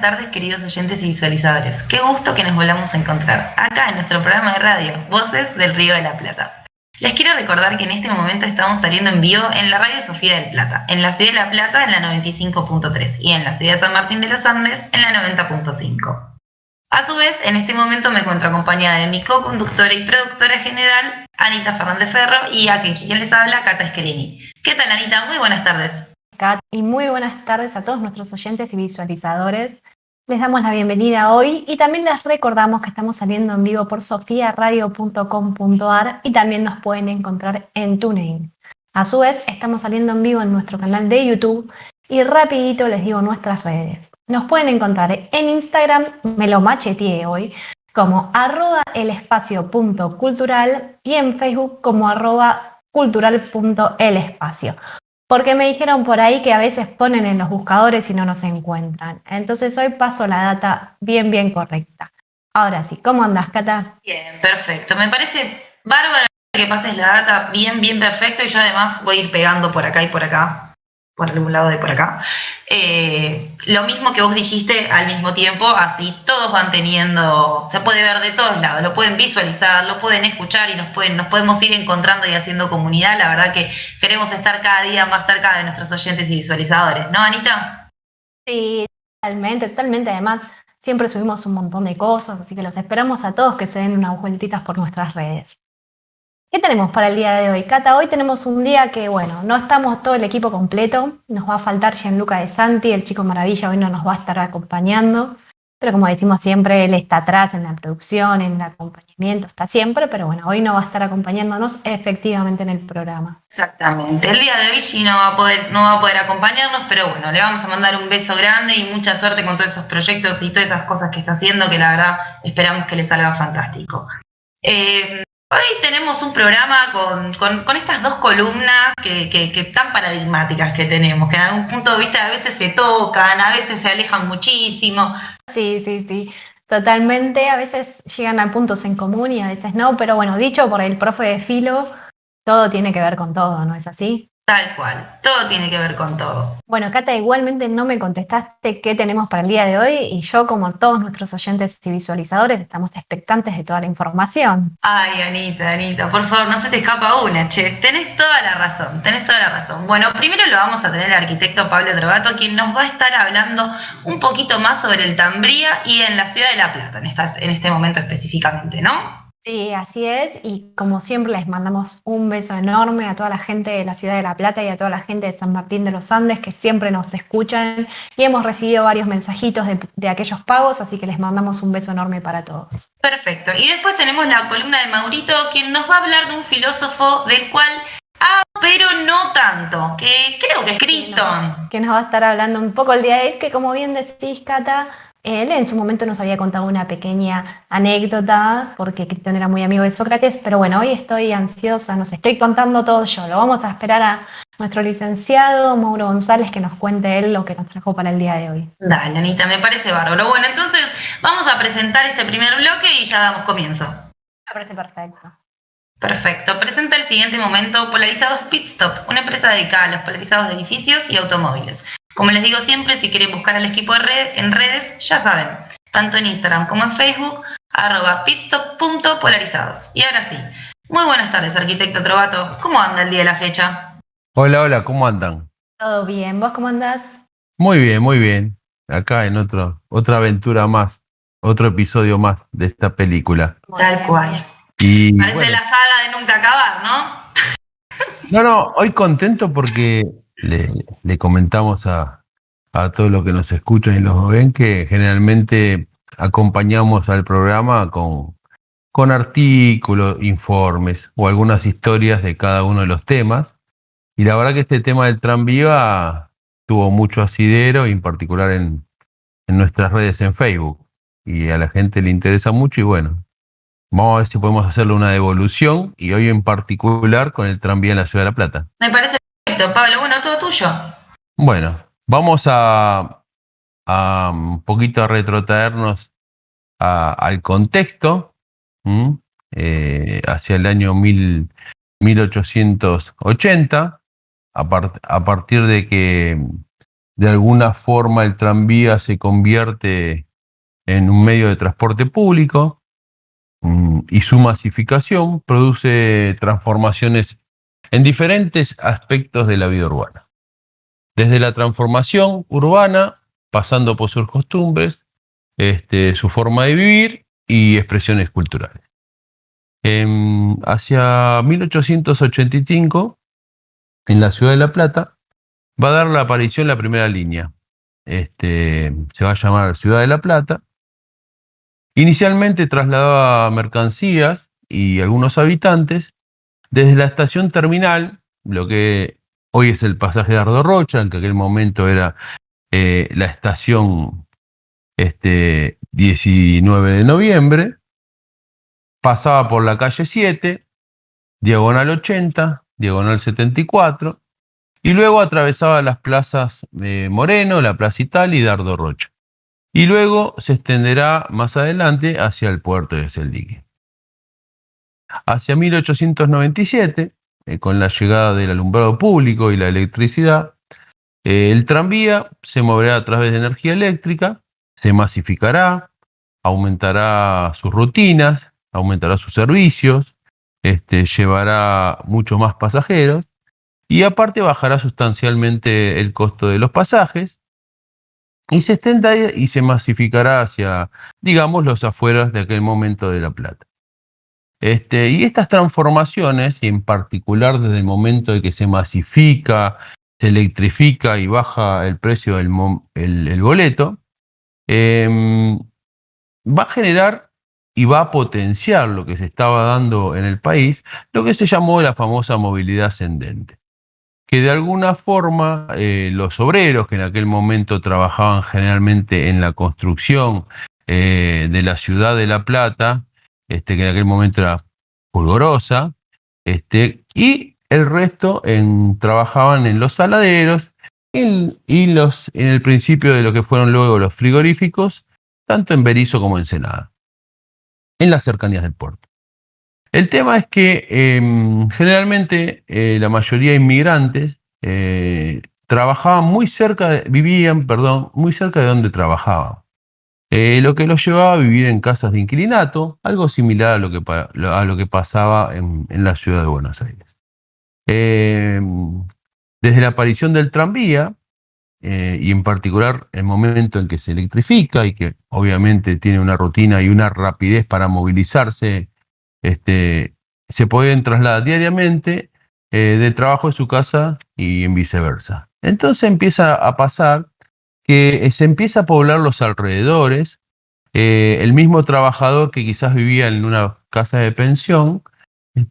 tardes, queridos oyentes y visualizadores. Qué gusto que nos volvamos a encontrar acá en nuestro programa de radio, Voces del Río de la Plata. Les quiero recordar que en este momento estamos saliendo en vivo en la radio Sofía del Plata, en la ciudad de La Plata en la 95.3 y en la ciudad de San Martín de los Andes en la 90.5. A su vez, en este momento me encuentro acompañada de mi co-conductora y productora general, Anita Fernández Ferro, y a quien les habla, Cata Scherini. ¿Qué tal, Anita? Muy buenas tardes. Y muy buenas tardes a todos nuestros oyentes y visualizadores. Les damos la bienvenida hoy y también les recordamos que estamos saliendo en vivo por sofiaradio.com.ar y también nos pueden encontrar en TuneIn. A su vez, estamos saliendo en vivo en nuestro canal de YouTube y rapidito les digo nuestras redes. Nos pueden encontrar en Instagram, me lo macheteé hoy, como @elespacio.cultural y en Facebook como @cultural.elespacio. Porque me dijeron por ahí que a veces ponen en los buscadores y no nos encuentran. Entonces hoy paso la data bien correcta. Ahora sí, ¿cómo andás, Cata? Bien, perfecto. Me parece bárbaro que pases la data bien perfecto y yo además voy a ir pegando por acá y por acá, por algún lado de por acá. Lo mismo que vos dijiste al mismo tiempo, así todos van teniendo, se puede ver de todos lados, lo pueden visualizar, lo pueden escuchar y nos podemos ir encontrando y haciendo comunidad. La verdad que queremos estar cada día más cerca de nuestros oyentes y visualizadores, ¿no, Anita? Sí, totalmente. Además, siempre subimos un montón de cosas, así que los esperamos a todos que se den unas vueltitas por nuestras redes. ¿Qué tenemos para el día de hoy, Cata? Hoy tenemos un día que, bueno, no estamos todo el equipo completo. Nos va a faltar Gianluca De Santi, el chico maravilla, hoy no nos va a estar acompañando. Pero como decimos siempre, él está atrás en la producción, en el acompañamiento, está siempre, pero bueno, hoy no va a estar acompañándonos efectivamente en el programa. Exactamente. El día de hoy sí no va a poder acompañarnos, pero bueno, le vamos a mandar un beso grande y mucha suerte con todos esos proyectos y todas esas cosas que está haciendo, que la verdad esperamos que le salgan fantástico. Hoy tenemos un programa con estas dos columnas que tan paradigmáticas que tenemos, que en algún punto, viste, a veces se tocan, a veces se alejan muchísimo. Sí, totalmente. A veces llegan a puntos en común y a veces no, pero bueno, dicho por el profe de Filo, todo tiene que ver con todo, ¿no es así? Tal cual, todo tiene que ver con todo. Bueno, Cata, igualmente no me contestaste qué tenemos para el día de hoy y yo, como todos nuestros oyentes y visualizadores, estamos expectantes de toda la información. Ay, Anita, por favor, no se te escapa una, che. Tenés toda la razón. Bueno, primero lo vamos a tener al arquitecto Pablo Drogato, quien nos va a estar hablando un poquito más sobre el Tambría y en la ciudad de La Plata, en este momento específicamente, ¿no? Sí, así es, y como siempre les mandamos un beso enorme a toda la gente de la ciudad de La Plata y a toda la gente de San Martín de los Andes que siempre nos escuchan y hemos recibido varios mensajitos de aquellos pagos, así que les mandamos un beso enorme para todos. Perfecto. Y después tenemos la columna de Maurito, quien nos va a hablar de un filósofo del cual, pero no tanto, que creo que es Crichton. Que nos va a estar hablando un poco el día de hoy, que como bien decís, Cata, él en su momento nos había contado una pequeña anécdota, porque Crichton era muy amigo de Sócrates, pero bueno, hoy estoy ansiosa, nos estoy contando todo yo. Lo vamos a esperar a nuestro licenciado Mauro González que nos cuente él lo que nos trajo para el día de hoy. Dale, Anita, me parece bárbaro. Bueno, entonces vamos a presentar este primer bloque y ya damos comienzo. Me parece perfecto. Perfecto. Presenta el siguiente momento Polarizados Pit Stop, una empresa dedicada a los polarizados de edificios y automóviles. Como les digo siempre, si quieren buscar al equipo en redes, ya saben, tanto en Instagram como en Facebook, @pitstop.polarizados. Y ahora sí, muy buenas tardes, arquitecto Trovato. ¿Cómo anda el día de la fecha? Hola, ¿cómo andan? Todo bien, ¿vos cómo andás? Muy bien. Acá en otra aventura más, otro episodio más de esta película. Tal cual. Y Parece bueno, la saga de nunca acabar, ¿no? no, hoy contento porque le comentamos a todos los que nos escuchan y los ven que generalmente acompañamos al programa con artículos, informes o algunas historias de cada uno de los temas. Y la verdad que este tema del tranvía tuvo mucho asidero, y en particular en nuestras redes en Facebook. Y a la gente le interesa mucho y bueno, vamos a ver si podemos hacerle una devolución y hoy en particular con el tranvía en la Ciudad de La Plata. Me parece perfecto, Pablo. Bueno, todo tuyo. Bueno, vamos a un poquito a retrotraernos al contexto, hacia el año 1880, a partir de que de alguna forma el tranvía se convierte en un medio de transporte público y su masificación produce transformaciones en diferentes aspectos de la vida urbana. Desde la transformación urbana, pasando por sus costumbres, su forma de vivir y expresiones culturales. Hacia 1885, en la ciudad de La Plata, va a dar la aparición la primera línea. Se va a llamar Ciudad de La Plata. Inicialmente trasladaba mercancías y algunos habitantes desde la estación terminal, lo que hoy es el pasaje de Ardo Rocha, en que aquel momento era la estación 19 de noviembre, pasaba por la calle 7, diagonal 80, diagonal 74, y luego atravesaba las plazas Moreno, la Plaza Italia y Dardo Rocha. Y luego se extenderá más adelante hacia el puerto de Celdique. Hacia 1897, con la llegada del alumbrado público y la electricidad, el tranvía se moverá a través de energía eléctrica, se masificará, aumentará sus rutinas, aumentará sus servicios, llevará muchos más pasajeros y aparte bajará sustancialmente el costo de los pasajes y se extenderá y se masificará hacia, digamos, los afueras de aquel momento de La Plata. Y estas transformaciones, y en particular desde el momento de que se masifica, se electrifica y baja el precio del el boleto, va a generar y va a potenciar lo que se estaba dando en el país, lo que se llamó la famosa movilidad ascendente, que de alguna forma los obreros que en aquel momento trabajaban generalmente en la construcción de la ciudad de La Plata, que en aquel momento era polvorosa, y el resto trabajaban en los saladeros en el principio de lo que fueron luego los frigoríficos, tanto en Berisso como en Ensenada, en las cercanías del puerto. El tema es que generalmente la mayoría de inmigrantes vivían muy cerca de donde trabajaban. Lo que los llevaba a vivir en casas de inquilinato, algo similar a lo que pasaba en la ciudad de Buenos Aires. Desde la aparición del tranvía, y en particular el momento en que se electrifica y que obviamente tiene una rutina y una rapidez para movilizarse, se pueden trasladar diariamente del trabajo a su casa y en viceversa. Entonces empieza a pasar que se empieza a poblar los alrededores. El mismo trabajador que quizás vivía en una casa de pensión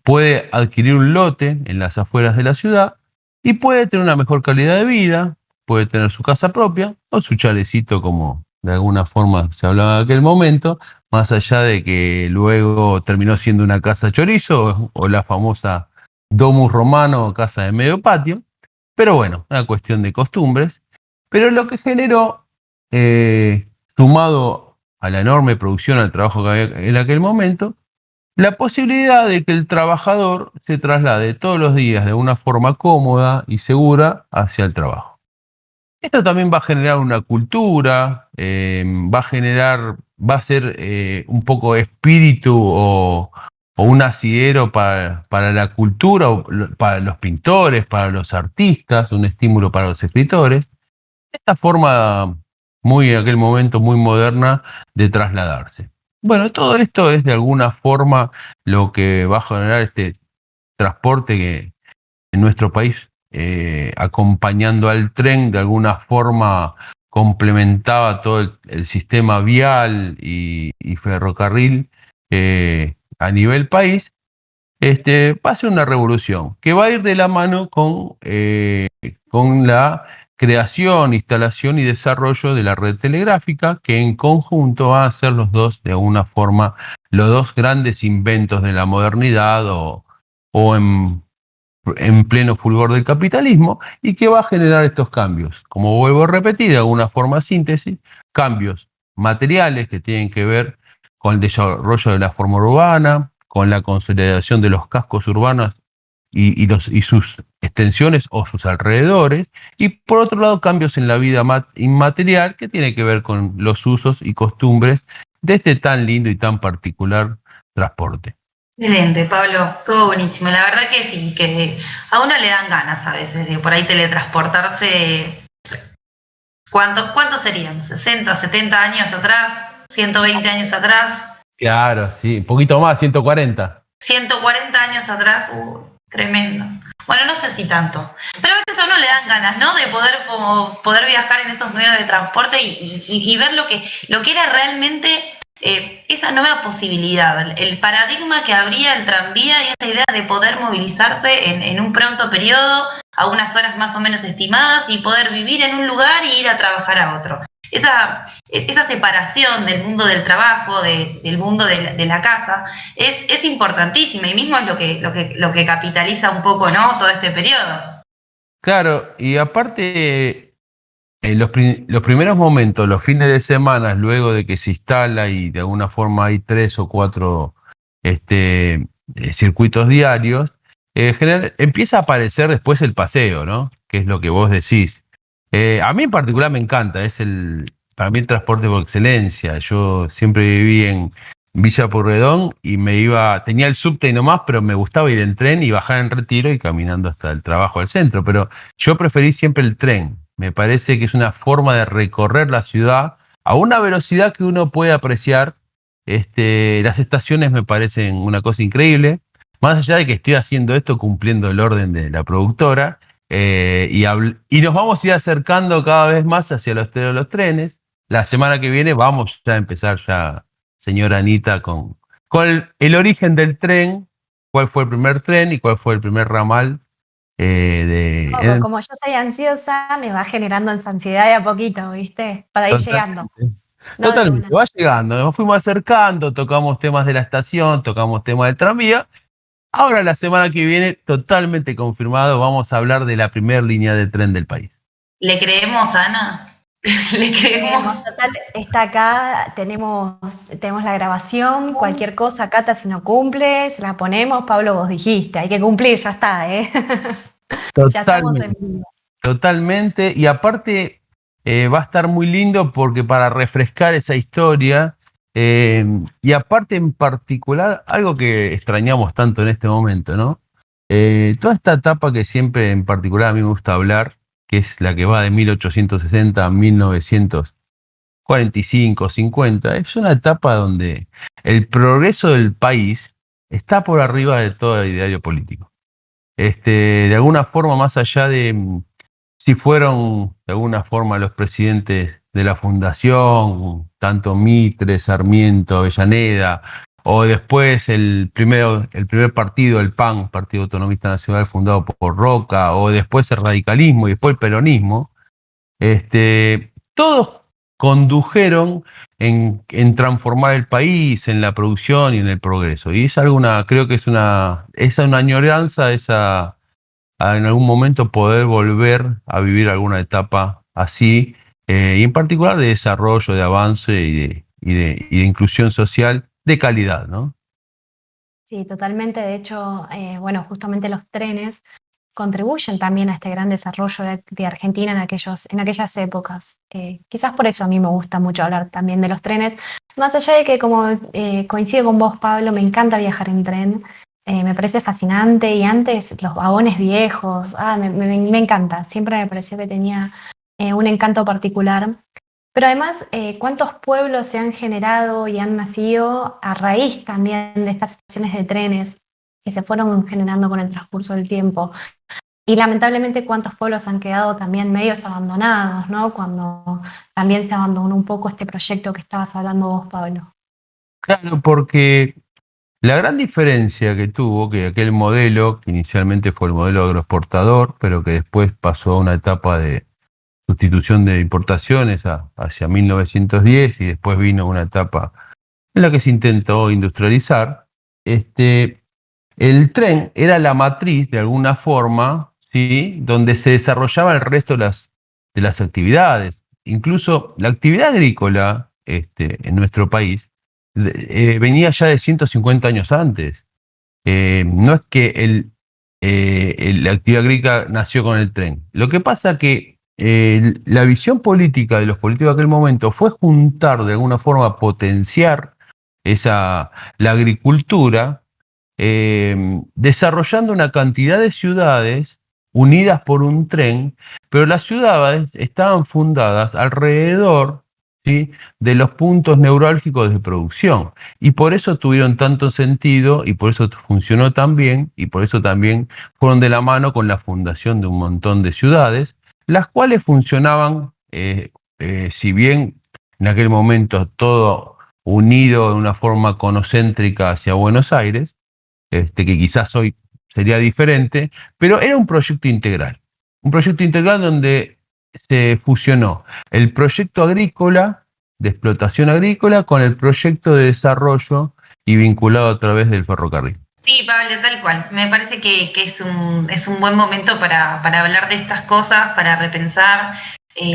puede adquirir un lote en las afueras de la ciudad y puede tener una mejor calidad de vida, puede tener su casa propia o su chalecito, como de alguna forma se hablaba en aquel momento, más allá de que luego terminó siendo una casa chorizo o la famosa domus romano o casa de medio patio. Pero bueno, una cuestión de costumbres. Pero lo que generó, sumado a la enorme producción, al trabajo que había en aquel momento, la posibilidad de que el trabajador se traslade todos los días de una forma cómoda y segura hacia el trabajo. Esto también va a generar una cultura, va a ser un poco espíritu o un asidero para la cultura, para los pintores, para los artistas, un estímulo para los escritores. Esta forma en aquel momento muy moderna de trasladarse. Bueno, todo esto es de alguna forma lo que va a generar este transporte que en nuestro país, acompañando al tren, de alguna forma complementaba todo el sistema vial y ferrocarril a nivel país. Va a ser una revolución que va a ir de la mano con la creación, instalación y desarrollo de la red telegráfica, que en conjunto van a ser los dos, de alguna forma, los dos grandes inventos de la modernidad o en pleno fulgor del capitalismo, y que va a generar estos cambios. Como vuelvo a repetir, de alguna forma síntesis, cambios materiales que tienen que ver con el desarrollo de la forma urbana, con la consolidación de los cascos urbanos y sus extensiones o sus alrededores, y por otro lado cambios en la vida inmaterial que tiene que ver con los usos y costumbres de este tan lindo y tan particular transporte. Excelente, Pablo, todo buenísimo. La verdad que sí, que a uno le dan ganas a veces de por ahí teletransportarse. ¿Cuántos serían? ¿60, 70 años atrás? ¿120 años atrás? Claro, sí, un poquito más, 140. 140 años atrás, tremendo. Bueno, no sé si tanto, pero a veces a uno le dan ganas, ¿no? De poder viajar en esos medios de transporte y ver lo que era realmente esa nueva posibilidad, el paradigma que abría el tranvía y esa idea de poder movilizarse en un pronto periodo, a unas horas más o menos estimadas y poder vivir en un lugar y ir a trabajar a otro. Esa separación del mundo del trabajo, del mundo de la casa, es importantísima y mismo es lo que capitaliza un poco, ¿no? Todo este periodo. Claro, y aparte, los primeros momentos, los fines de semana, luego de que se instala y de alguna forma hay 3 o 4 circuitos diarios, empieza a aparecer después el paseo, ¿no? Que es lo que vos decís. A mí en particular me encanta, para mí el transporte por excelencia. Yo siempre viví en Villa Pueyrredón y tenía el subte y nomás, pero me gustaba ir en tren y bajar en Retiro y caminando hasta el trabajo al centro. Pero yo preferí siempre el tren. Me parece que es una forma de recorrer la ciudad a una velocidad que uno puede apreciar. Las estaciones me parecen una cosa increíble. Más allá de que estoy haciendo esto cumpliendo el orden de la productora, y nos vamos a ir acercando cada vez más hacia los trenes. La semana que viene vamos ya a empezar ya, señora Anita, con el origen del tren, cuál fue el primer tren y cuál fue el primer ramal. Como yo soy ansiosa, me va generando esa ansiedad de a poquito, ¿viste? Para ir llegando. Totalmente, va llegando, nos fuimos acercando, tocamos temas de la estación, tocamos temas del tranvía. Ahora la semana que viene, totalmente confirmado, vamos a hablar de la primera línea de tren del país. ¿Le creemos, Ana? ¿Le creemos? Total, está acá, tenemos la grabación, cualquier cosa, Cata, si no cumple, se la ponemos. Pablo, vos dijiste, hay que cumplir, ya está, ¿eh? Ya estamos en vivo. Totalmente, y aparte va a estar muy lindo porque para refrescar esa historia, y aparte en particular, algo que extrañamos tanto en este momento, ¿no? Toda esta etapa que siempre en particular a mí me gusta hablar, que es la que va de 1860 a 1945, 50, es una etapa donde el progreso del país está por arriba de todo el ideario político. De alguna forma, más allá de si fueron de alguna forma los presidentes de la fundación, tanto Mitre, Sarmiento, Avellaneda, o después el primer partido, el PAN, Partido Autonomista Nacional, fundado por Roca, o después el radicalismo y después el peronismo, todos condujeron en transformar el país, en la producción y en el progreso. Y creo que es una añoranza, en algún momento poder volver a vivir alguna etapa así, y en particular de desarrollo, de avance y de inclusión social de calidad, ¿no? Sí, totalmente. De hecho, bueno, justamente los trenes contribuyen también a este gran desarrollo de Argentina en aquellas épocas. Quizás por eso a mí me gusta mucho hablar también de los trenes, más allá de que, como coincido con vos, Pablo, me encanta viajar en tren, me parece fascinante, y antes los vagones viejos, me encanta, siempre me pareció que tenía un encanto particular. Pero además, ¿cuántos pueblos se han generado y han nacido a raíz también de estas estaciones de trenes que se fueron generando con el transcurso del tiempo? Y lamentablemente, ¿cuántos pueblos han quedado también medios abandonados, ¿no? Cuando también se abandonó un poco este proyecto que estabas hablando vos, Pablo. Claro, porque la gran diferencia que tuvo, que aquel modelo, que inicialmente fue el modelo agroexportador, pero que después pasó a una etapa de sustitución de importaciones hacia 1910, y después vino una etapa en la que se intentó industrializar, el tren era la matriz de alguna forma, ¿sí? Donde se desarrollaba el resto de las actividades. Incluso la actividad agrícola en nuestro país venía ya de 150 años antes. No es que la actividad agrícola nació con el tren. Lo que pasa que la visión política de los políticos de aquel momento fue juntar, de alguna forma, potenciar la agricultura, desarrollando una cantidad de ciudades unidas por un tren, pero las ciudades estaban fundadas alrededor, ¿sí?, de los puntos neurálgicos de producción. Y por eso tuvieron tanto sentido, y por eso funcionó tan bien, y por eso también fueron de la mano con la fundación de un montón de ciudades, las cuales funcionaban, si bien en aquel momento todo unido de una forma conocéntrica hacia Buenos Aires, que quizás hoy sería diferente, pero era un proyecto integral. Un proyecto integral donde se fusionó el proyecto agrícola, de explotación agrícola, con el proyecto de desarrollo y vinculado a través del ferrocarril. Sí, Pablo, tal cual. Me parece que es un buen momento para hablar de estas cosas, para repensar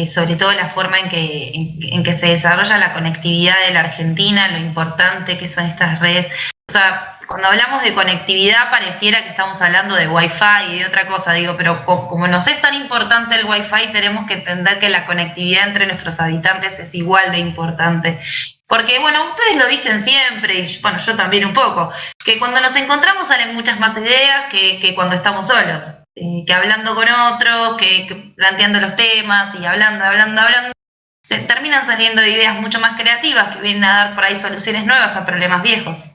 sobre todo la forma en que se desarrolla la conectividad de la Argentina, lo importante que son estas redes. O sea, cuando hablamos de conectividad pareciera que estamos hablando de Wi-Fi y de otra cosa, digo, pero como nos es tan importante el Wi-Fi, tenemos que entender que la conectividad entre nuestros habitantes es igual de importante. Porque, bueno, ustedes lo dicen siempre, y bueno, yo también un poco, que cuando nos encontramos salen muchas más ideas que cuando estamos solos, que hablando con otros, que planteando los temas y hablando, se terminan saliendo ideas mucho más creativas que vienen a dar por ahí soluciones nuevas a problemas viejos.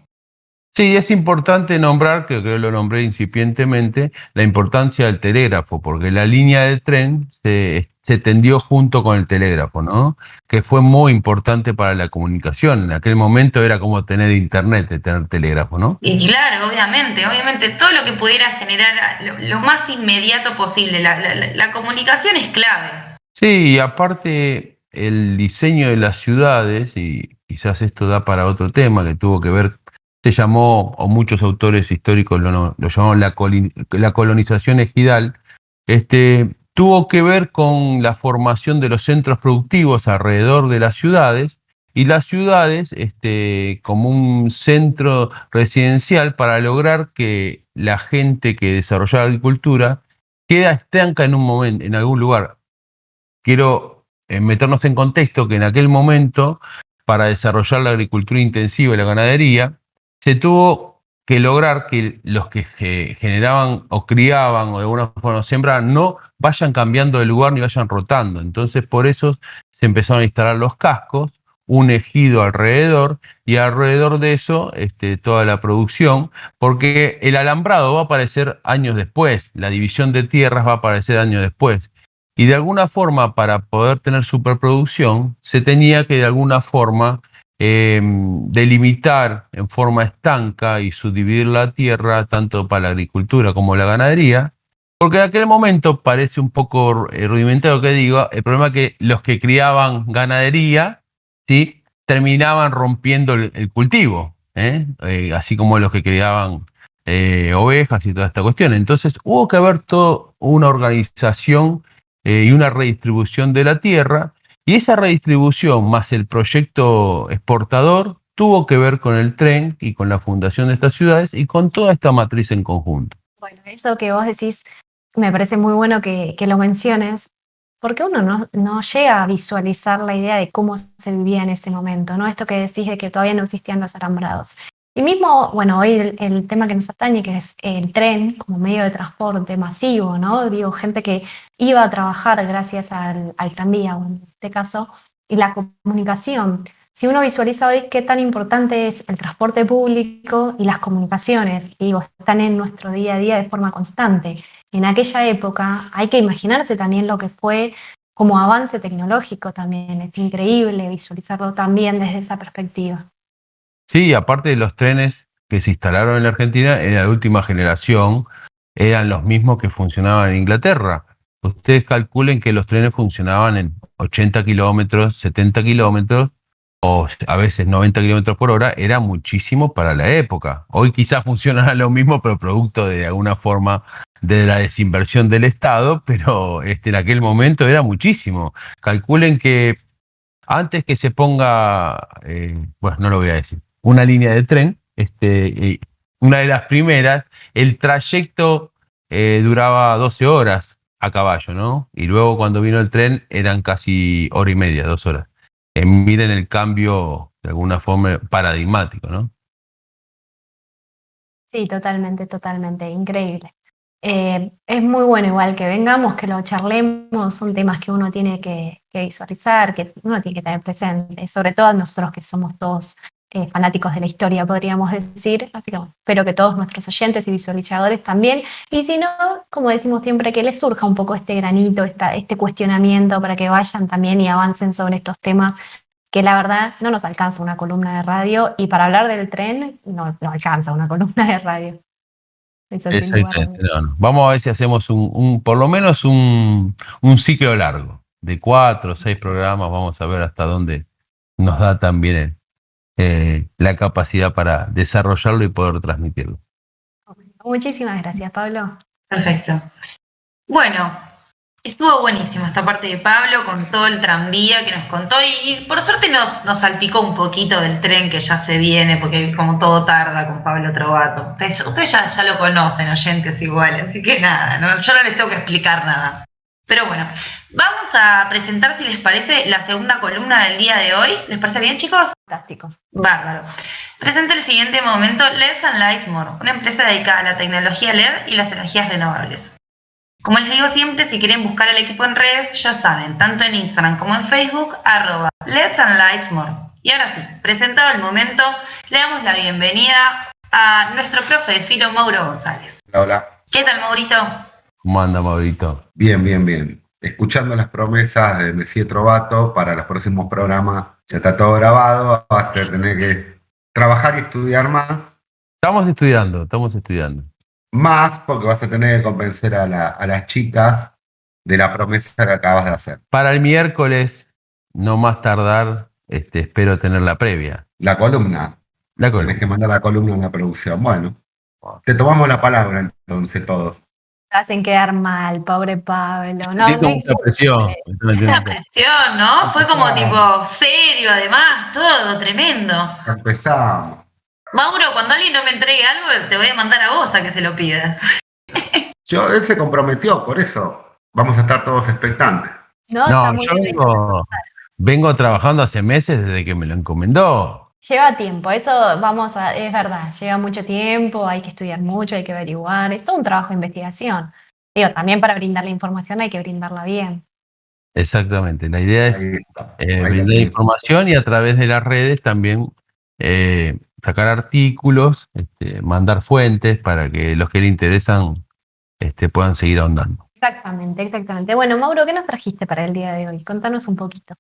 Sí, es importante nombrar, creo que lo nombré incipientemente, la importancia del telégrafo, porque la línea del tren se tendió junto con el telégrafo, ¿no? Que fue muy importante para la comunicación. En aquel momento era como tener internet, tener telégrafo, ¿no? Y claro, obviamente, todo lo que pudiera generar lo más inmediato posible. La comunicación es clave. Sí, y aparte el diseño de las ciudades, y quizás esto da para otro tema que tuvo que ver, se llamó, o muchos autores históricos lo llamaron la colonización ejidal, tuvo que ver con la formación de los centros productivos alrededor de las ciudades, y las ciudades como un centro residencial para lograr que la gente que desarrollaba agricultura queda estanca en un momento, en algún lugar. Quiero meternos en contexto que en aquel momento, para desarrollar la agricultura intensiva y la ganadería, se tuvo que lograr que los que generaban o criaban o de alguna forma sembraban no vayan cambiando de lugar ni vayan rotando. Entonces, por eso se empezaron a instalar los cascos, un ejido alrededor, y alrededor de eso toda la producción, porque el alambrado va a aparecer años después, la división de tierras va a aparecer años después. Y de alguna forma, para poder tener superproducción, se tenía que de alguna forma delimitar en forma estanca y subdividir la tierra tanto para la agricultura como la ganadería, porque en aquel momento parece un poco rudimentario lo que digo, el problema es que los que criaban ganadería, ¿sí?, terminaban rompiendo el cultivo, así como los que criaban ovejas y toda esta cuestión. Entonces hubo que haber toda una organización y una redistribución de la tierra, y esa redistribución más el proyecto exportador tuvo que ver con el tren y con la fundación de estas ciudades y con toda esta matriz en conjunto. Bueno, eso que vos decís me parece muy bueno que lo menciones, porque uno no llega a visualizar la idea de cómo se vivía en ese momento, ¿no? Esto que decís de que todavía no existían los alambrados. Y mismo, bueno, hoy el tema que nos atañe, que es el tren como medio de transporte masivo, ¿no? Digo, gente que iba a trabajar gracias al tranvía, o en este caso, y la comunicación. Si uno visualiza hoy qué tan importante es el transporte público y las comunicaciones, y digo, están en nuestro día a día de forma constante. En aquella época hay que imaginarse también lo que fue como avance tecnológico también. Es increíble visualizarlo también desde esa perspectiva. Sí, aparte de los trenes que se instalaron en la Argentina, en la última generación, eran los mismos que funcionaban en Inglaterra. Ustedes calculen que los trenes funcionaban en 80 kilómetros, 70 kilómetros, o a veces 90 kilómetros por hora, era muchísimo para la época. Hoy quizás funcionará lo mismo, pero producto de alguna forma de la desinversión del Estado, pero en aquel momento era muchísimo. Calculen que antes que se ponga, bueno, no lo voy a decir, una línea de tren, una de las primeras, el trayecto duraba 12 horas a caballo, ¿no? Y luego cuando vino el tren eran casi hora y media, 2 horas. Miren el cambio de alguna forma paradigmático, ¿no? Sí, totalmente, totalmente, increíble. Es muy bueno igual que vengamos, que lo charlemos, son temas que uno tiene que visualizar, que uno tiene que tener presente, sobre todo nosotros que somos todos fanáticos de la historia, podríamos decir. Así que bueno, espero que todos nuestros oyentes y visualizadores también, y si no, como decimos siempre, que les surja un poco este granito, este cuestionamiento para que vayan también y avancen sobre estos temas que la verdad no nos alcanza una columna de radio, y para hablar del tren no alcanza una columna de radio. Eso sin lugar a Exactamente. dudas. No. Vamos a ver si hacemos por lo menos un ciclo largo, de 4 o 6 programas. Vamos a ver hasta dónde nos da también la capacidad para desarrollarlo y poder transmitirlo. Muchísimas gracias, Pablo. Perfecto. Bueno, estuvo buenísimo esta parte de Pablo con todo el tranvía que nos contó y por suerte nos salpicó un poquito del tren que ya se viene, porque como todo tarda con Pablo Trovato. Ustedes ya lo conocen, oyentes igual, así que nada, yo no les tengo que explicar nada. Pero bueno, vamos a presentar, si les parece, la segunda columna del día de hoy. ¿Les parece bien, chicos? Fantástico. Bárbaro. Presenta el siguiente momento LEDs and Lights More, una empresa dedicada a la tecnología LED y las energías renovables. Como les digo siempre, si quieren buscar al equipo en redes, ya saben, tanto en Instagram como en Facebook, @LEDs and Lights More. Y ahora sí, presentado el momento, le damos la bienvenida a nuestro profe de filo, Mauro González. Hola. ¿Qué tal, Maurito? ¿Cómo anda, Maurito? Bien, bien, bien. Escuchando las promesas de Messier Trovato para los próximos programas, ya está todo grabado, vas a tener que trabajar y estudiar más, Estamos estudiando. más porque vas a tener que convencer a las chicas de la promesa que acabas de hacer. Para el miércoles, no más tardar, espero tener la previa. La columna, La tenés columna. que mandar la columna en la producción. Bueno, te tomamos la palabra entonces todos. Te hacen quedar mal, pobre Pablo. No, Tengo mucha presión. Esta presión, ¿no? Fue como tipo serio, además, todo tremendo. Empezamos. Mauro, cuando alguien no me entregue algo, te voy a mandar a vos a que se lo pidas. Él se comprometió, por eso vamos a estar todos expectantes. No, No, está muy yo bien. vengo trabajando hace meses desde que me lo encomendó. Lleva tiempo, eso es verdad, lleva mucho tiempo, hay que estudiar mucho, hay que averiguar, es todo un trabajo de investigación. Digo, también para brindar la información hay que brindarla bien. Exactamente. La idea es Ahí brindar tenés. información y a través de las redes también sacar artículos, mandar fuentes para que los que le interesan puedan seguir ahondando. Exactamente, exactamente. Bueno, Mauro, ¿qué nos trajiste para el día de hoy? Contanos un poquito.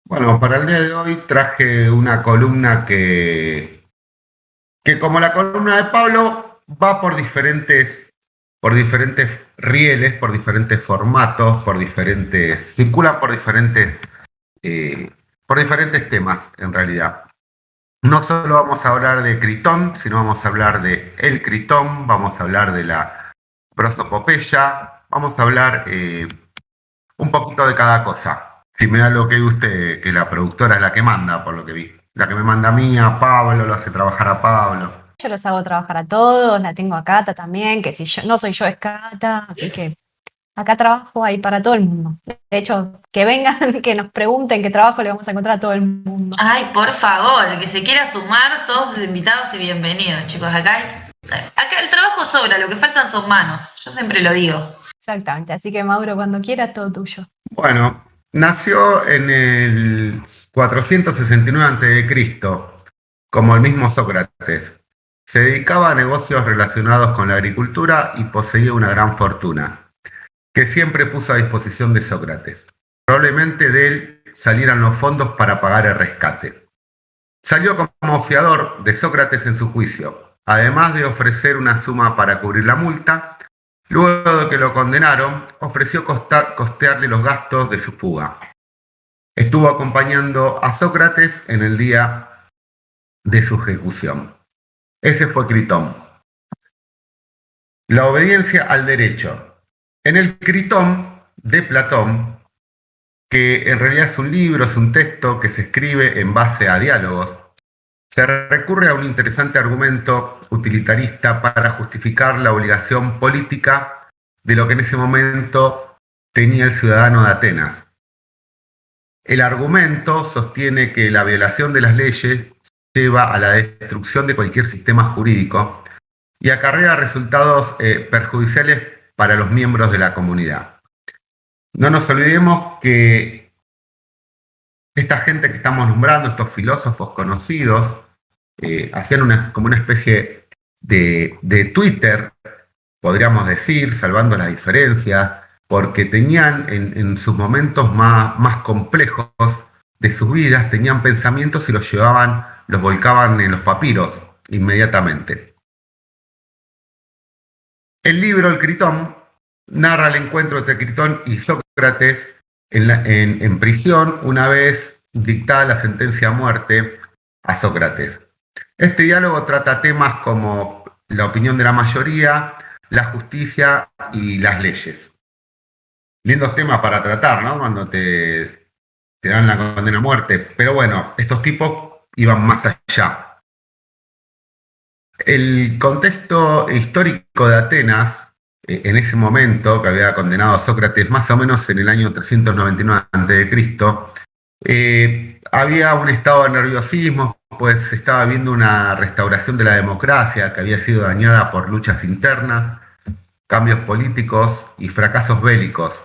Bueno, para el día de hoy traje una columna que como la columna de Pablo va por diferentes rieles, por diferentes formatos, circulan por diferentes temas en realidad. No solo vamos a hablar de Critón, sino vamos a hablar de el Critón, vamos a hablar de la prosopopeya, vamos a hablar un poquito de cada cosa. Si me da lo que usted, que la productora es la que manda, por lo que vi. La que me manda a mí, a Pablo, lo hace trabajar a Pablo. Yo los hago trabajar a todos, la tengo a Cata también, que si yo no soy yo es Cata, así que acá trabajo ahí para todo el mundo. De hecho, que vengan, que nos pregunten qué trabajo le vamos a encontrar a todo el mundo. Ay, por favor, el que se quiera sumar, todos invitados y bienvenidos, chicos. Acá el trabajo sobra, lo que faltan son manos. Yo siempre lo digo. Exactamente, así que Mauro, cuando quieras, todo tuyo. Bueno, nació en el 469 a.C., como el mismo Sócrates. Se dedicaba a negocios relacionados con la agricultura y poseía una gran fortuna, que siempre puso a disposición de Sócrates. Probablemente de él salieran los fondos para pagar el rescate. Salió como fiador de Sócrates en su juicio, además de ofrecer una suma para cubrir la multa. Luego de que lo condenaron, ofreció costearle los gastos de su fuga. Estuvo acompañando a Sócrates en el día de su ejecución. Ese fue Critón. La obediencia al derecho. En el Critón de Platón, que en realidad es un libro, es un texto que se escribe en base a diálogos Se recurre a un interesante argumento utilitarista para justificar la obligación política de lo que en ese momento tenía el ciudadano de Atenas. El argumento sostiene que la violación de las leyes lleva a la destrucción de cualquier sistema jurídico y acarrea resultados perjudiciales para los miembros de la comunidad. No nos olvidemos que esta gente que estamos nombrando, estos filósofos conocidos, hacían como una especie de Twitter, podríamos decir, salvando las diferencias, porque tenían en sus momentos más complejos de sus vidas, tenían pensamientos y los volcaban en los papiros inmediatamente. El libro, el Critón, narra el encuentro entre Critón y Sócrates en prisión una vez dictada la sentencia a muerte a Sócrates. Este diálogo trata temas como la opinión de la mayoría, la justicia y las leyes. Lindos temas para tratar, ¿no? Cuando te dan la condena a muerte. Pero bueno, estos tipos iban más allá. El contexto histórico de Atenas, en ese momento, que había condenado a Sócrates más o menos en el año 399 a.C., había un estado de nerviosismo, pues se estaba viendo una restauración de la democracia que había sido dañada por luchas internas, cambios políticos y fracasos bélicos,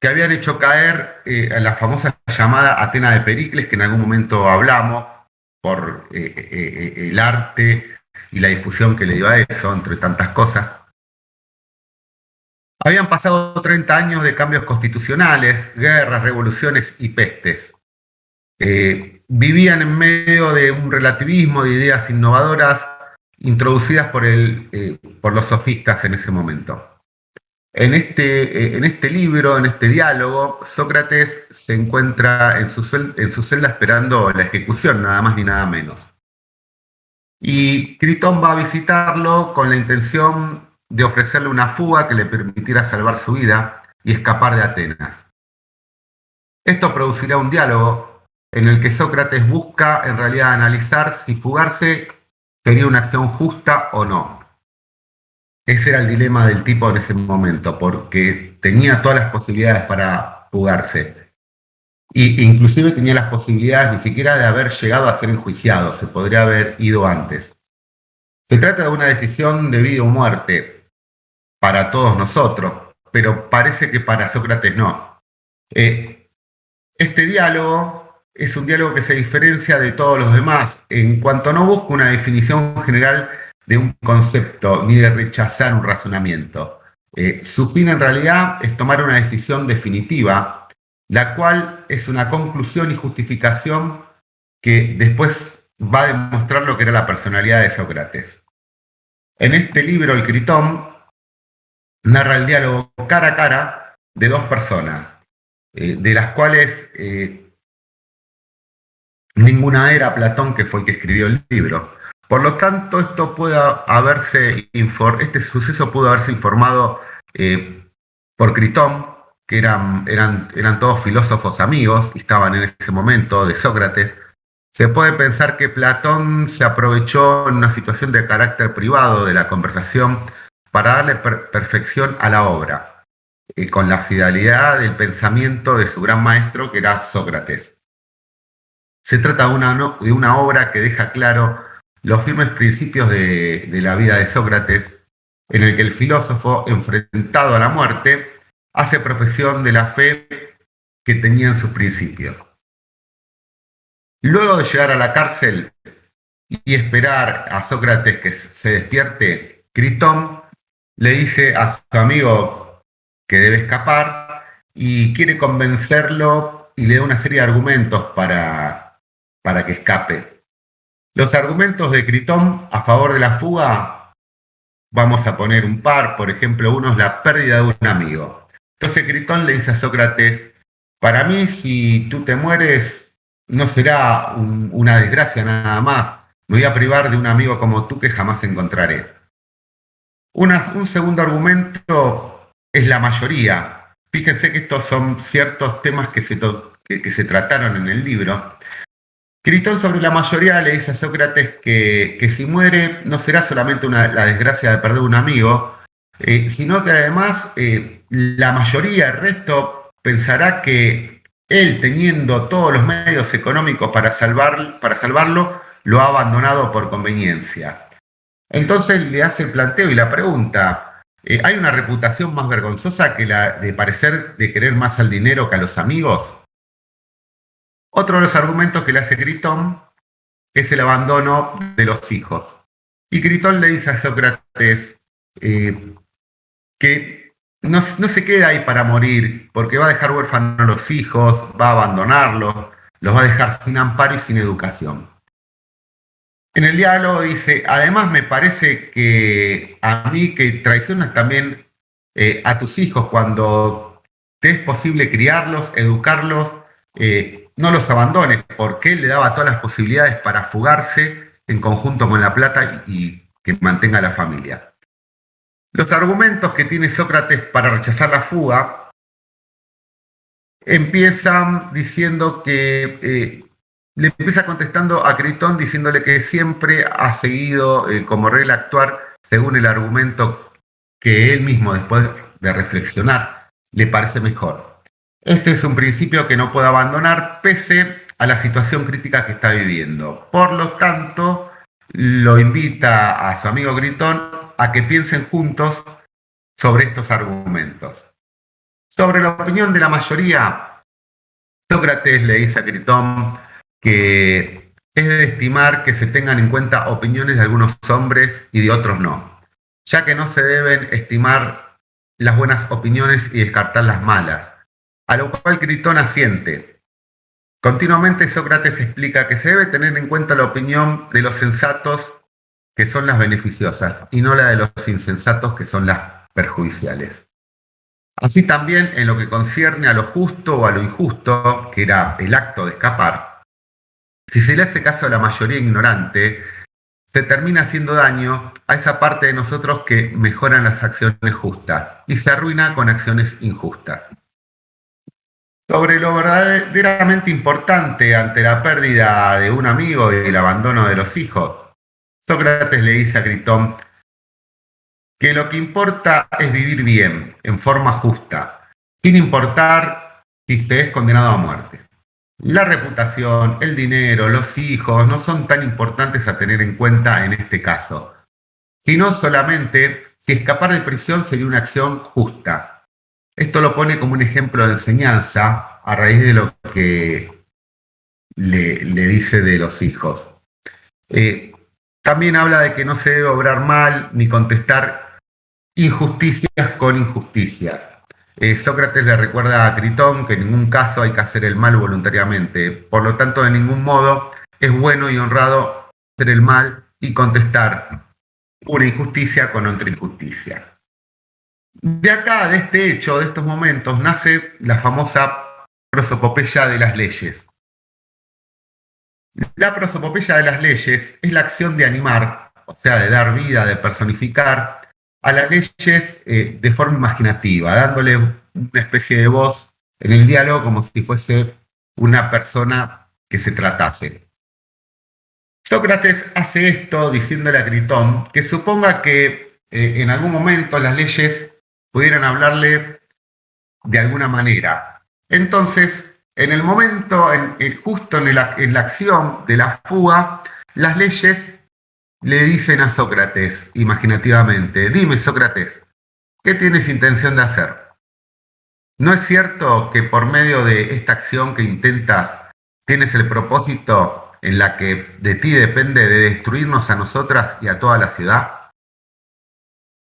que habían hecho caer a la famosa llamada Atena de Pericles, que en algún momento hablamos, por el arte y la difusión que le dio a eso, entre tantas cosas. Habían pasado 30 años de cambios constitucionales, guerras, revoluciones y pestes. Vivían en medio de un relativismo de ideas innovadoras introducidas por los sofistas en ese momento. En este libro, en este diálogo, Sócrates se encuentra en su celda esperando la ejecución, nada más ni nada menos. Y Critón va a visitarlo con la intención de ofrecerle una fuga que le permitiera salvar su vida y escapar de Atenas. Esto producirá un diálogo en el que Sócrates busca en realidad analizar si fugarse sería una acción justa o no. Ese era el dilema del tipo en ese momento, porque tenía todas las posibilidades para fugarse. E inclusive tenía las posibilidades ni siquiera de haber llegado a ser enjuiciado, se podría haber ido antes. Se trata de una decisión de vida o muerte para todos nosotros, pero parece que para Sócrates no. Este diálogo es un diálogo que se diferencia de todos los demás en cuanto no busca una definición general de un concepto ni de rechazar un razonamiento. Su fin en realidad es tomar una decisión definitiva, la cual es una conclusión y justificación que después va a demostrar lo que era la personalidad de Sócrates. En este libro, el Critón narra el diálogo cara a cara de dos personas, de las cuales ninguna era Platón, que fue el que escribió el libro. Por lo tanto, este suceso pudo haberse informado por Critón, que eran todos filósofos amigos y estaban en ese momento de Sócrates. Se puede pensar que Platón se aprovechó en una situación de carácter privado de la conversación para darle perfección a la obra, con la fidelidad del pensamiento de su gran maestro, que era Sócrates. Se trata de una obra que deja claro los firmes principios de la vida de Sócrates, en el que el filósofo, enfrentado a la muerte, hace profesión de la fe que tenía en sus principios. Luego de llegar a la cárcel y esperar a Sócrates que se despierte, Critón le dice a su amigo que debe escapar y quiere convencerlo y le da una serie de argumentos para que escape. Los argumentos de Critón a favor de la fuga, vamos a poner un par. Por ejemplo, uno es la pérdida de un amigo. Entonces Critón le dice a Sócrates: para mí, si tú te mueres, no será una desgracia nada más. Me voy a privar de un amigo como tú que jamás encontraré. Un segundo argumento es la mayoría. Fíjense que estos son ciertos temas que se trataron en el libro. Critón sobre la mayoría le dice a Sócrates que si muere no será solamente la desgracia de perder un amigo, sino que además la mayoría, el resto, pensará que él, teniendo todos los medios económicos para salvarlo, lo ha abandonado por conveniencia. Entonces le hace el planteo y la pregunta, ¿hay una reputación más vergonzosa que la de querer más al dinero que a los amigos? Otro de los argumentos que le hace Critón es el abandono de los hijos. Y Critón le dice a Sócrates que no se queda ahí para morir, porque va a dejar huérfanos a los hijos, va a abandonarlos, los va a dejar sin amparo y sin educación. En el diálogo dice, además me parece que a mí que traicionas también a tus hijos cuando te es posible criarlos, educarlos, no los abandones, porque él le daba todas las posibilidades para fugarse en conjunto con la plata y que mantenga la familia. Los argumentos que tiene Sócrates para rechazar la fuga empiezan diciendo que le empieza contestando a Critón diciéndole que siempre ha seguido como regla actuar según el argumento que él mismo, después de reflexionar, le parece mejor. Este es un principio que no puede abandonar pese a la situación crítica que está viviendo. Por lo tanto, lo invita a su amigo Critón a que piensen juntos sobre estos argumentos. Sobre la opinión de la mayoría, Sócrates le dice a Critón que es de estimar que se tengan en cuenta opiniones de algunos hombres y de otros no, ya que no se deben estimar las buenas opiniones y descartar las malas, a lo cual Critón asiente. Continuamente Sócrates explica que se debe tener en cuenta la opinión de los sensatos, que son las beneficiosas, y no la de los insensatos, que son las perjudiciales. Así también en lo que concierne a lo justo o a lo injusto, que era el acto de escapar, si se le hace caso a la mayoría ignorante, se termina haciendo daño a esa parte de nosotros que mejoran las acciones justas y se arruina con acciones injustas. Sobre lo verdaderamente importante ante la pérdida de un amigo y el abandono de los hijos, Sócrates le dice a Critón que lo que importa es vivir bien, en forma justa, sin importar si se es condenado a muerte. La reputación, el dinero, los hijos no son tan importantes a tener en cuenta en este caso, sino solamente si escapar de prisión sería una acción justa. Esto lo pone como un ejemplo de enseñanza a raíz de lo que le dice de los hijos. También habla de que no se debe obrar mal ni contestar injusticias con injusticias. Sócrates le recuerda a Critón que en ningún caso hay que hacer el mal voluntariamente. Por lo tanto, de ningún modo es bueno y honrado hacer el mal y contestar una injusticia con otra injusticia. De acá, de este hecho, de estos momentos, nace la famosa prosopopeya de las leyes. La prosopopeya de las leyes es la acción de animar, o sea, de dar vida, de personificar a las leyes de forma imaginativa, dándole una especie de voz en el diálogo como si fuese una persona que se tratase. Sócrates hace esto diciéndole a Critón que suponga que en algún momento las leyes pudieran hablarle de alguna manera. Entonces, en el momento, justo en la acción de la fuga, las leyes le dicen a Sócrates, imaginativamente, dime Sócrates, ¿qué tienes intención de hacer? ¿No es cierto que por medio de esta acción que intentas tienes el propósito en la que de ti depende de destruirnos a nosotras y a toda la ciudad?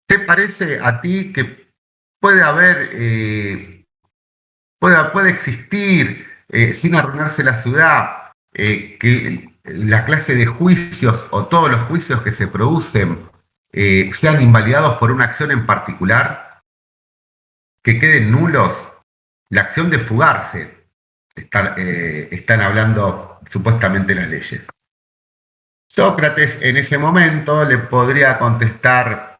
¿Te parece a ti que puede existir, sin arruinarse la ciudad, que la clase de juicios o todos los juicios que se producen sean invalidados por una acción en particular, que queden nulos? La acción de fugarse, están hablando supuestamente las leyes. Sócrates en ese momento le podría contestar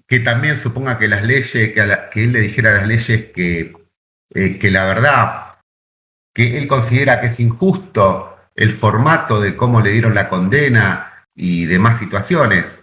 que también suponga que las leyes, que él le dijera a las leyes que la verdad, que él considera que es injusto el formato de cómo le dieron la condena y demás situaciones,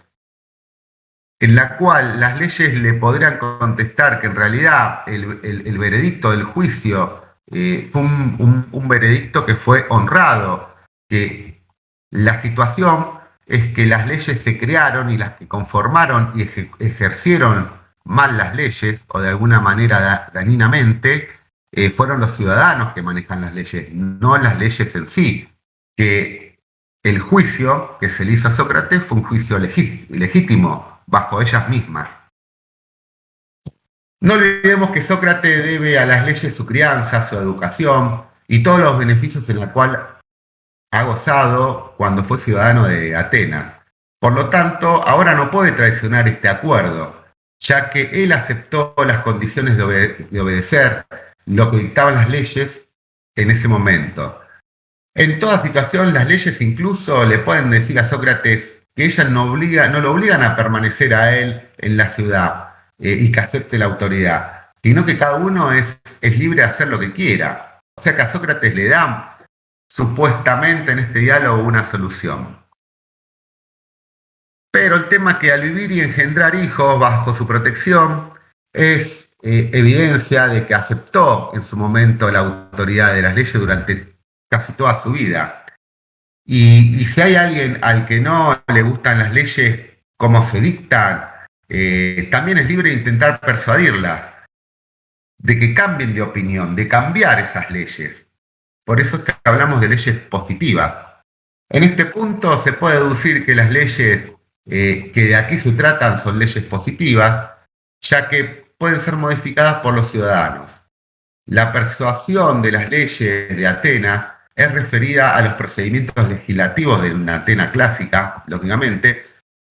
en la cual las leyes le podrían contestar que en realidad el veredicto del juicio fue un veredicto que fue honrado, que la situación es que las leyes se crearon y las que conformaron y ejercieron mal las leyes o de alguna manera dañinamente fueron los ciudadanos que manejan las leyes, no las leyes en sí. Que el juicio que se le hizo a Sócrates fue un juicio legítimo bajo ellas mismas. No olvidemos que Sócrates debe a las leyes su crianza, su educación y todos los beneficios en la cual ha gozado cuando fue ciudadano de Atenas. Por lo tanto, ahora no puede traicionar este acuerdo, ya que él aceptó las condiciones de obedecer lo que dictaban las leyes en ese momento. En toda situación, las leyes incluso le pueden decir a Sócrates que ellas no lo obligan a permanecer a él en la ciudad y que acepte la autoridad, sino que cada uno es libre de hacer lo que quiera. O sea que a Sócrates le dan supuestamente en este diálogo una solución. Pero el tema es que al vivir y engendrar hijos bajo su protección es evidencia de que aceptó en su momento la autoridad de las leyes durante casi toda su vida. Y si hay alguien al que no le gustan las leyes como se dictan, también es libre de intentar persuadirlas, de que cambien de opinión, de cambiar esas leyes. Por eso es que hablamos de leyes positivas. En este punto se puede deducir que las leyes que de aquí se tratan son leyes positivas, ya que pueden ser modificadas por los ciudadanos. La persuasión de las leyes de Atenas es referida a los procedimientos legislativos de una Atena clásica, lógicamente,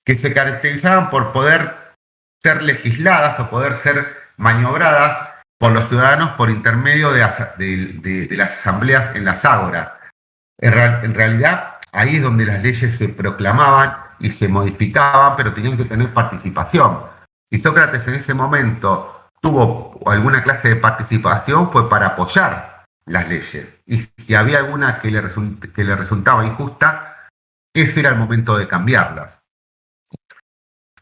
que se caracterizaban por poder ser legisladas o poder ser maniobradas por los ciudadanos por intermedio de las asambleas en las ágoras. En realidad, ahí es donde las leyes se proclamaban y se modificaban, pero tenían que tener participación. Si Sócrates en ese momento tuvo alguna clase de participación, fue para apoyar las leyes. Y si había alguna que le resultaba injusta, ese era el momento de cambiarlas.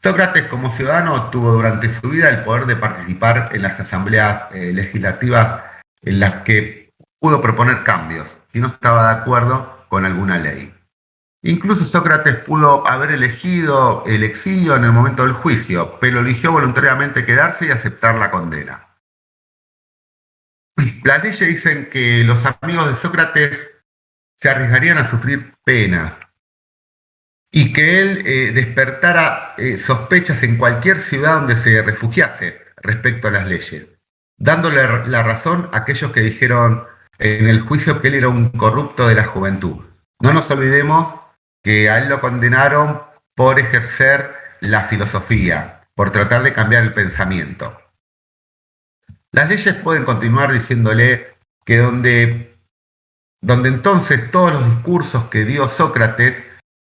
Sócrates como ciudadano tuvo durante su vida el poder de participar en las asambleas legislativas en las que pudo proponer cambios, si no estaba de acuerdo con alguna ley. Incluso Sócrates pudo haber elegido el exilio en el momento del juicio, pero eligió voluntariamente quedarse y aceptar la condena. Las leyes dicen que los amigos de Sócrates se arriesgarían a sufrir penas y que él despertara sospechas en cualquier ciudad donde se refugiase respecto a las leyes, dándole la razón a aquellos que dijeron en el juicio que él era un corrupto de la juventud. No nos olvidemos que a él lo condenaron por ejercer la filosofía, por tratar de cambiar el pensamiento. Las leyes pueden continuar diciéndole que donde entonces todos los discursos que dio Sócrates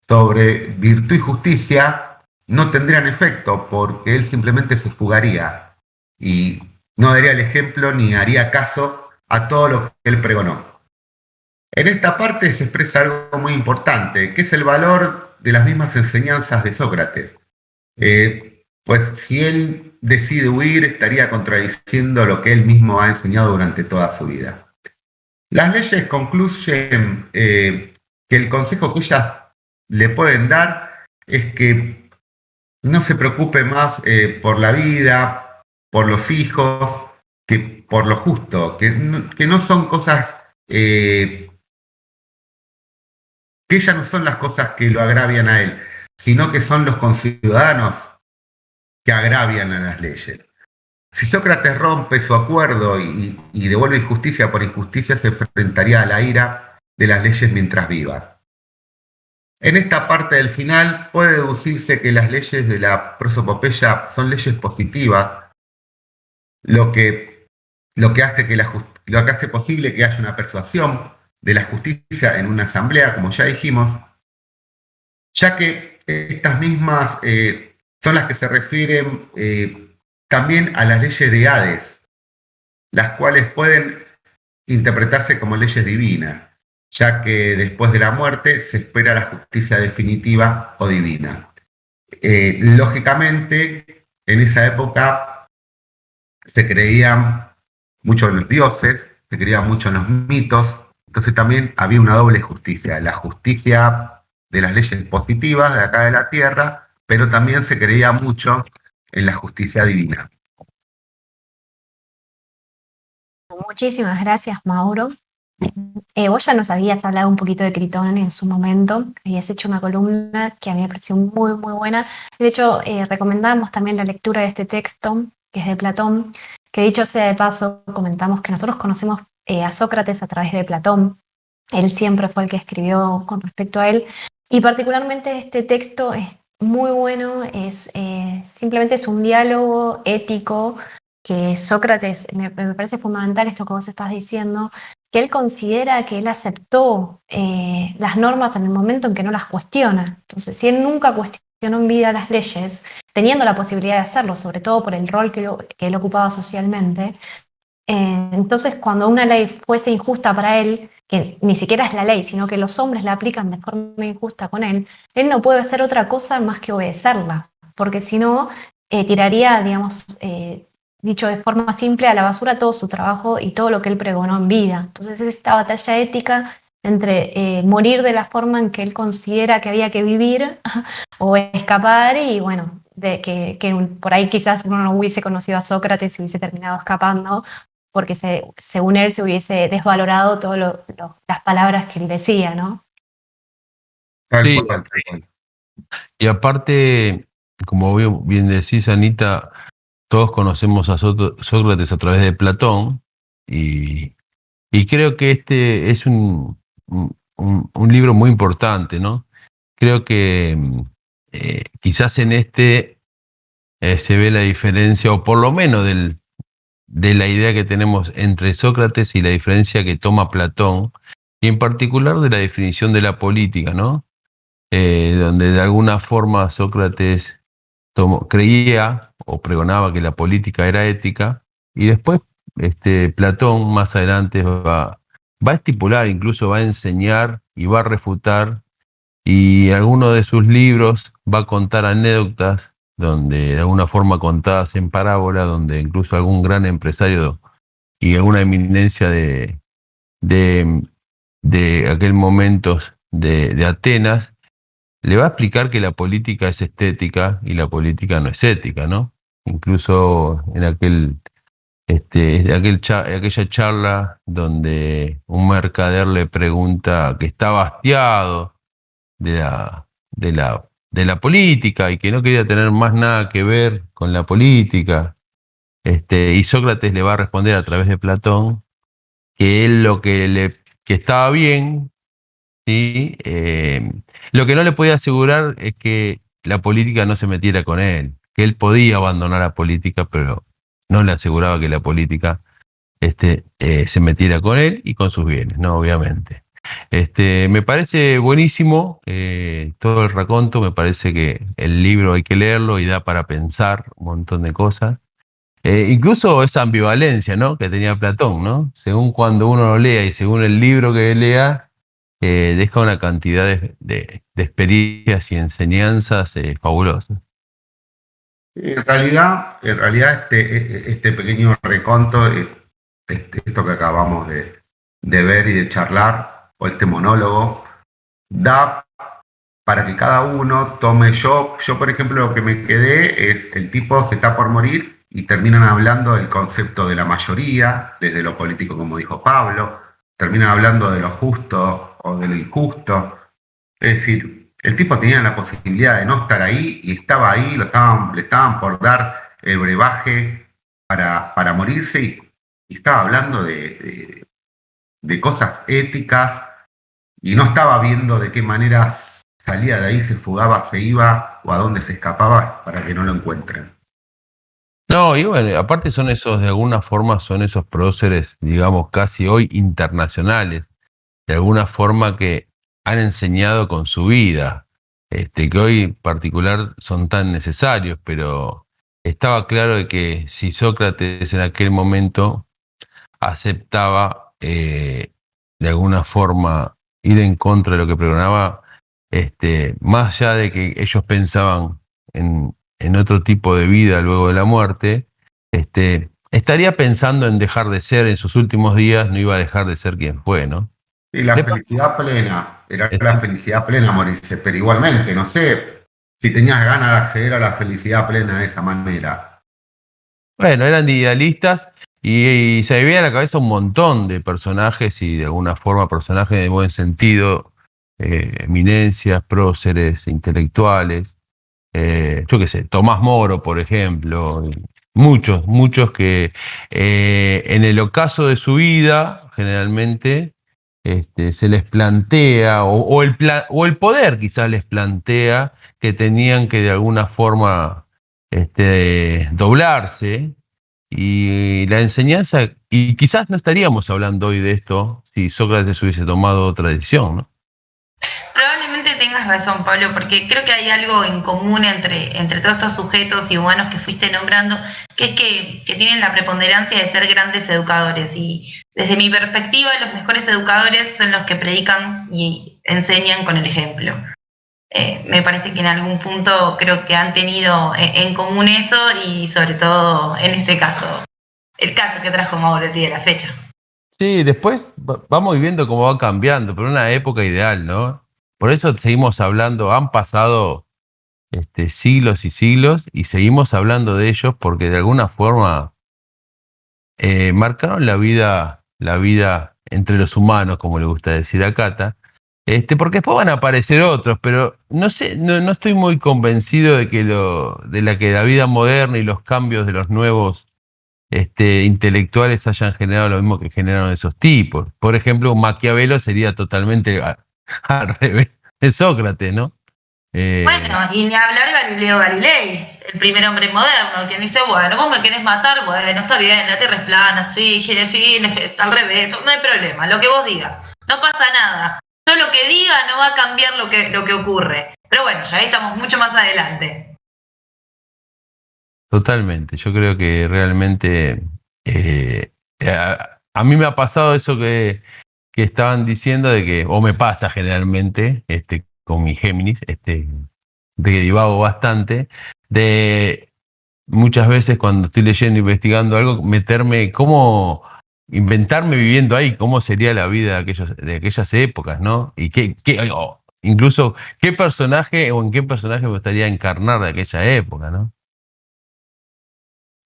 sobre virtud y justicia no tendrían efecto, porque él simplemente se fugaría y no daría el ejemplo ni haría caso a todo lo que él pregonó. En esta parte se expresa algo muy importante, que es el valor de las mismas enseñanzas de Sócrates. Pues si él decide huir, estaría contradiciendo lo que él mismo ha enseñado durante toda su vida. Las leyes concluyen que el consejo que ellas le pueden dar es que no se preocupe más por la vida, por los hijos, que por lo justo, que no son cosas, que ellas no son las cosas que lo agravian a él, sino que son los conciudadanos que agravian a las leyes. Si Sócrates rompe su acuerdo y devuelve injusticia por injusticia, se enfrentaría a la ira de las leyes mientras viva. En esta parte del final puede deducirse que las leyes de la prosopopeya son leyes positivas, lo que hace posible que haya una persuasión de la justicia en una asamblea, como ya dijimos, ya que estas mismas son las que se refieren también a las leyes de Hades, las cuales pueden interpretarse como leyes divinas, ya que después de la muerte se espera la justicia definitiva o divina. Lógicamente, en esa época se creían mucho en los dioses, se creían mucho en los mitos, entonces también había una doble justicia, la justicia de las leyes positivas de acá de la tierra, pero también se creía mucho en la justicia divina. Muchísimas gracias, Mauro. Vos ya nos habías hablado un poquito de Critón en su momento, habías hecho una columna que a mí me pareció muy, muy buena. De hecho, recomendamos también la lectura de este texto, que es de Platón, que dicho sea de paso, comentamos que nosotros conocemos a Sócrates a través de Platón. Él siempre fue el que escribió con respecto a él. Y particularmente este texto es muy bueno, simplemente es un diálogo ético que Sócrates, me parece fundamental esto que vos estás diciendo, que él considera que él aceptó las normas en el momento en que no las cuestiona. Entonces, si él nunca cuestionó en vida las leyes, teniendo la posibilidad de hacerlo, sobre todo por el rol que él ocupaba socialmente, entonces cuando una ley fuese injusta para él, que ni siquiera es la ley, sino que los hombres la aplican de forma injusta con él no puede hacer otra cosa más que obedecerla, porque si no, tiraría, digamos, dicho de forma simple, a la basura todo su trabajo y todo lo que él pregonó en vida. Entonces es esta batalla ética entre morir de la forma en que él considera que había que vivir o escapar y bueno, de que por ahí quizás uno no hubiese conocido a Sócrates y hubiese terminado escapando, porque según él se hubiese desvalorado todas las palabras que él decía, ¿no? Sí, y aparte, como bien decís, Anita, todos conocemos a Sócrates a través de Platón, y, y creo que este es un libro muy importante, ¿no? Creo que quizás en este se ve la diferencia, o por lo menos de la idea que tenemos entre Sócrates y la diferencia que toma Platón, y en particular de la definición de la política, ¿no? Donde de alguna forma Sócrates creía o pregonaba que la política era ética, y después Platón más adelante va a estipular, incluso va a enseñar y va a refutar, y en alguno de sus libros va a contar anécdotas donde de alguna forma contadas en parábola, donde incluso algún gran empresario y alguna eminencia de, de aquel momento de Atenas le va a explicar que la política es estética y la política no es ética, ¿no? Incluso en aquella charla donde un mercader le pregunta que estaba hastiado de la política y que no quería tener más nada que ver con la política, y Sócrates le va a responder a través de Platón que él que estaba bien, ¿sí? Lo que no le podía asegurar es que la política no se metiera con él, que él podía abandonar la política, pero no le aseguraba que la política se metiera con él y con sus bienes, ¿no? Obviamente. Me parece buenísimo todo el raconto, me parece que el libro hay que leerlo y da para pensar un montón de cosas. Incluso esa ambivalencia, ¿no?, que tenía Platón, ¿no? Según cuando uno lo lea y según el libro que lea, deja una cantidad de experiencias y enseñanzas fabulosas. En realidad este pequeño reconto, esto que acabamos de ver y de charlar, o este monólogo, da para que cada uno tome. Yo por ejemplo, lo que me quedé es: el tipo se está por morir y terminan hablando del concepto de la mayoría, desde lo político, como dijo Pablo, terminan hablando de lo justo o de lo injusto. Es decir, el tipo tenía la posibilidad de no estar ahí y estaba ahí, le estaban por dar el brebaje para morirse, y estaba hablando de cosas éticas, y no estaba viendo de qué manera salía de ahí, se fugaba, se iba, o a dónde se escapaba para que no lo encuentren. No, y bueno, aparte de alguna forma son esos próceres, digamos, casi hoy internacionales, de alguna forma que han enseñado con su vida, que hoy en particular son tan necesarios, pero estaba claro de que si Sócrates en aquel momento aceptaba de alguna forma ir en contra de lo que programaba, más allá de que ellos pensaban en otro tipo de vida luego de la muerte, estaría pensando en dejar de ser en sus últimos días, no iba a dejar de ser quien fue, ¿no? Y la Le felicidad plena, era la pasó- felicidad plena morirse, pero igualmente, no sé si tenías ganas de acceder a la felicidad plena de esa manera. Bueno, eran idealistas y se me veía a la cabeza un montón de personajes y de alguna forma personajes de buen sentido, eminencias, próceres, intelectuales, yo qué sé, Tomás Moro, por ejemplo, y muchos que en el ocaso de su vida, generalmente, se les plantea, o el poder quizás les plantea que tenían que de alguna forma doblarse, y la enseñanza, y quizás no estaríamos hablando hoy de esto si Sócrates hubiese tomado otra decisión, ¿no? Probablemente tengas razón, Pablo, porque creo que hay algo en común entre todos estos sujetos y humanos que fuiste nombrando, que es que tienen la preponderancia de ser grandes educadores. Y desde mi perspectiva, los mejores educadores son los que predican y enseñan con el ejemplo. Me parece que en algún punto creo que han tenido en común eso y sobre todo en este caso, el caso que trajo Mauro el día de la fecha. Sí, después vamos viendo cómo va cambiando, pero una época ideal, ¿no? Por eso seguimos hablando, han pasado siglos y siglos y seguimos hablando de ellos porque de alguna forma marcaron la vida entre los humanos, como le gusta decir a Cata, porque después van a aparecer otros, pero no sé, no estoy muy convencido de que de la vida moderna y los cambios de los nuevos intelectuales hayan generado lo mismo que generaron esos tipos. Por ejemplo, Maquiavelo sería totalmente al revés de Sócrates, ¿no? Bueno, y ni hablar Galileo Galilei, el primer hombre moderno, quien dice, bueno, vos me querés matar, bueno, está bien, la Tierra es plana, sí, sí, está al revés, no hay problema, lo que vos digas, no pasa nada. Yo lo que diga no va a cambiar lo que ocurre. Pero bueno, ya ahí estamos mucho más adelante. Totalmente, yo creo que realmente a mí me ha pasado eso que estaban diciendo de que, o me pasa generalmente, con mi Géminis, de que divago bastante, de muchas veces cuando estoy leyendo, investigando algo, inventarme viviendo ahí, cómo sería la vida de aquellas épocas, ¿no? Y incluso qué personaje o en qué personaje me gustaría encarnar de aquella época, ¿no?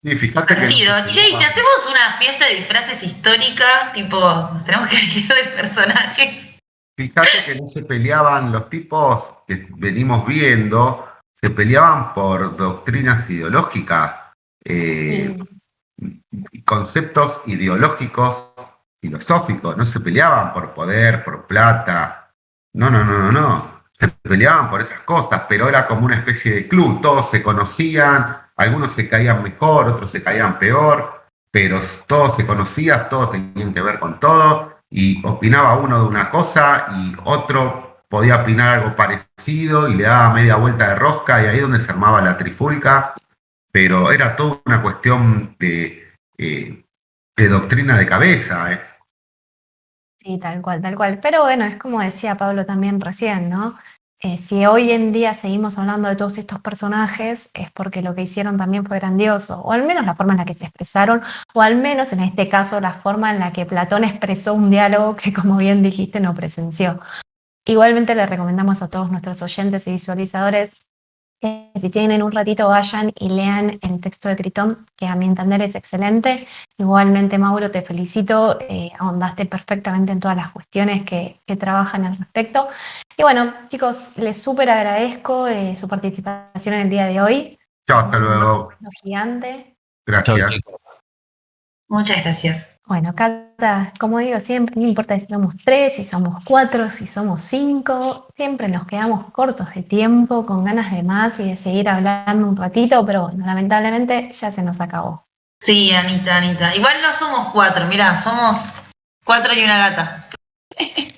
Y fíjate que no se Divertido. Che, ¿y si peleaban, hacemos una fiesta de disfraces histórica? Tipo, nos tenemos que vestir de personajes. fíjate que no se peleaban los tipos que venimos viendo, se peleaban por doctrinas ideológicas, eh, conceptos ideológicos, filosóficos, no se peleaban por poder, por plata, no, se peleaban por esas cosas, pero era como una especie de club, todos se conocían, algunos se caían mejor, otros se caían peor, pero todos se conocían, todos tenían que ver con todo, y opinaba uno de una cosa y otro podía opinar algo parecido y le daba media vuelta de rosca y ahí es donde se armaba la trifulca, pero era toda una cuestión de doctrina de cabeza. Sí, tal cual, tal cual. Pero bueno, es como decía Pablo también recién, ¿no? Si hoy en día seguimos hablando de todos estos personajes, es porque lo que hicieron también fue grandioso, o al menos la forma en la que se expresaron, o al menos en este caso la forma en la que Platón expresó un diálogo que, como bien dijiste, no presenció. Igualmente le recomendamos a todos nuestros oyentes y visualizadores que si tienen un ratito vayan y lean el texto de Critón, que a mi entender es excelente. Igualmente, Mauro, te felicito, ahondaste perfectamente en todas las cuestiones que trabajan al respecto. Y bueno, chicos, les súper agradezco su participación en el día de hoy. Chao, hasta Un luego. beso gigante. Chau, Gracias. chicos. Muchas gracias. Bueno, Cata, como digo siempre, no importa si somos 3, si somos 4, si somos 5, siempre nos quedamos cortos de tiempo, con ganas de más y de seguir hablando un ratito, pero bueno, lamentablemente ya se nos acabó. Sí, Anita. Igual no somos 4, mirá, somos 4 y una gata.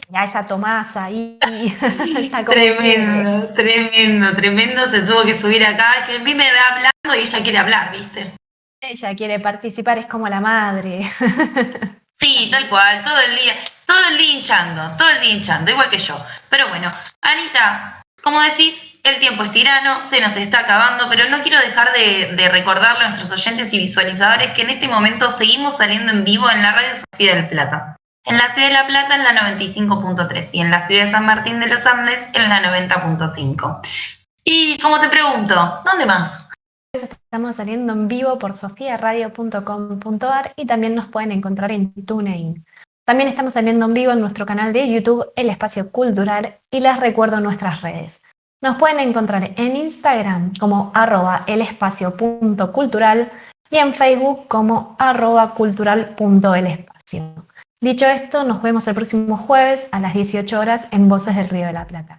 Ya esa Tomasa ahí está como quiere. Tremendo. Se tuvo que subir acá. Es que a mí me va hablando y ella quiere hablar, ¿viste? Ella quiere participar, es como la madre. Sí, tal cual, todo el día. Todo el día hinchando, igual que yo. Pero bueno, Anita, como decís, el tiempo es tirano, se nos está acabando, pero no quiero dejar de recordarle a nuestros oyentes y visualizadores que en este momento seguimos saliendo en vivo en la Radio Sofía del Plata. En la ciudad de La Plata en la 95.3 y en la ciudad de San Martín de los Andes en la 90.5. Y como te pregunto, ¿dónde más? Estamos saliendo en vivo por sofiaradio.com.ar y también nos pueden encontrar en TuneIn. También estamos saliendo en vivo en nuestro canal de YouTube, El Espacio Cultural, y les recuerdo nuestras redes. Nos pueden encontrar en Instagram como @elespacio.cultural y en Facebook como @cultural.elespacio. Dicho esto, nos vemos el próximo jueves a las 18 horas en Voces del Río de la Plata.